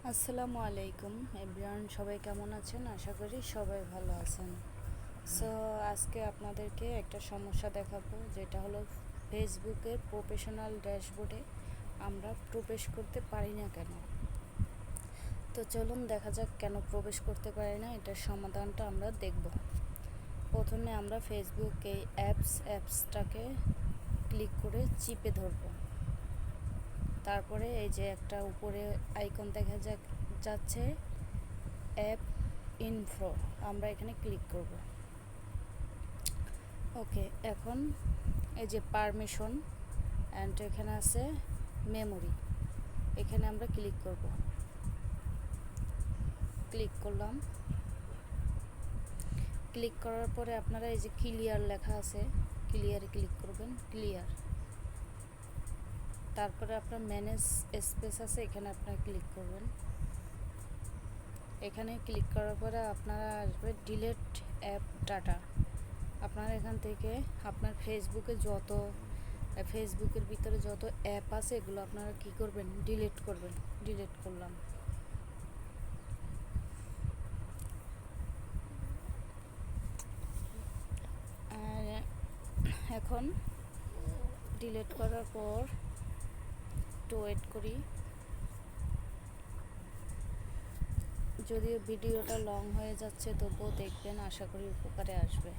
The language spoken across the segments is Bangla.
আসসালামু আলাইকুম এভরিওয়ান, সবাই কেমন আছেন? আশা করি সবাই ভালো আছেন। সো আজকে আপনাদেরকে একটা সমস্যা দেখাবো, যেটা হলো ফেসবুকের প্রফেশনাল ড্যাশবোর্ডে আমরা প্রবেশ করতে পারি না কেন। তো চলুন দেখা যাক কেন প্রবেশ করতে পারি না, এটার সমাধানটা আমরা দেখব। প্রথমে আমরা ফেসবুক এই অ্যাপসটাকে ক্লিক করে চিপে ধরব। তারপরে এই যে একটা উপরে আইকন দেখা যাচ্ছে অ্যাপ ইনফো, আমরা এখানে ক্লিক করব। ওকে, এখন এই যে পারমিশন অ্যান্ড এখানে আছে মেমোরি, এখানে আমরা ক্লিক করব। ক্লিক করলাম। ক্লিক করার পরে আপনারা এই যে ক্লিয়ার লেখা আছে, ক্লিয়ারে ক্লিক করবেন। ক্লিয়ার, তারপরে আপনার ম্যানেজ স্পেস আছে, এখানে আপনারা ক্লিক করবেন। এখানে ক্লিক করার পরে আপনারা আসবে ডিলেট অ্যাপ ডাটা। আপনারা এখান থেকে আপনার ফেসবুকের ভিতরে যত অ্যাপ আছে এগুলো আপনারা কি করবেন, ডিলিট করবেন। ডিলিট করলাম। আর এখন ডিলিট করার পর একটু ওয়েট করি। যদিও ভিডিওটা লং হয়ে যাচ্ছে, তবুও দেখবেন, আশা করি উপকারে আসবে।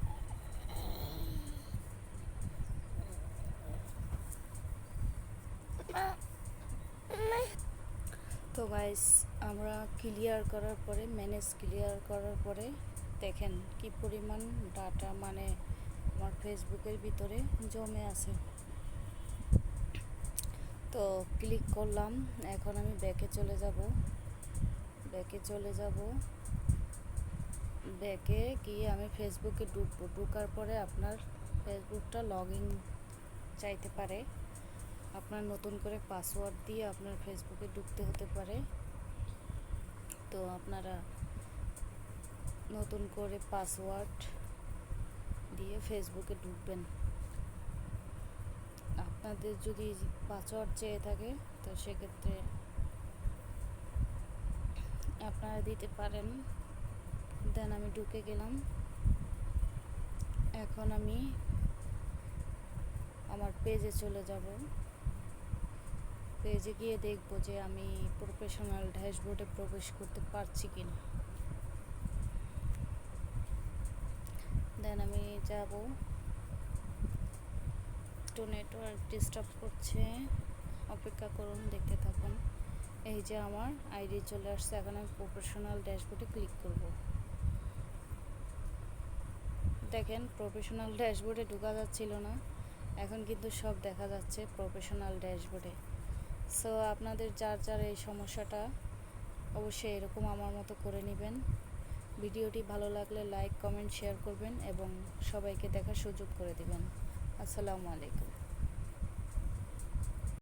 তো গাইস, আমরা ক্লিয়ার করার পরে ক্লিয়ার করার পরে দেখেন কি পরিমাণ ডাটা মানে আমার ফেসবুকের ভিতরে জমে আছে। তো ক্লিক করলাম। এখন আমি ব্যাকে চলে যাব। ব্যাকে গিয়ে আমি ফেসবুকে ঢুকবো। ঢুকার পরে আপনার ফেসবুকটা লগ ইন চাইতে পারে। আপনার নতুন করে পাসওয়ার্ড দিয়ে আপনার ফেসবুকে ঢুকতে হতে পারে। তো আপনারা নতুন করে পাসওয়ার্ড দিয়ে ফেসবুকে ঢুকবেন। আপনাদের যদি পাসওয়ার্ড চেয়ে থাকে তো সেক্ষেত্রে আপনারা দিতে পারেন। দেন আমি ঢুকে গেলাম। এখন আমি আমার পেজে চলে যাব। পেজে গিয়ে দেখব যে আমি প্রফেশনাল ড্যাশবোর্ডে প্রবেশ করতে পারছি কিনা। দেন আমি যাব। একটু নেটওয়ার্ক ডিস্টার্ব করছে, অপেক্ষা করুন, দেখতে থাকুন। এই যে আমার আইডি চলে আসছে। এখন আমি প্রফেশনাল ড্যাশবোর্ডে ক্লিক করব। দেখেন প্রফেশনাল ড্যাশবোর্ডে ঢোকা যাচ্ছিল না, এখন কিন্তু সব দেখা যাচ্ছে প্রফেশনাল ড্যাশবোর্ডে। সো আপনাদের যার এই সমস্যাটা, অবশ্যই এরকম আমার মতো করে নেবেন। ভিডিওটি ভালো লাগলে লাইক, কমেন্ট, শেয়ার করবেন এবং সবাইকে দেখার সুযোগ করে দিবেন। আসসালামু আলাইকুম।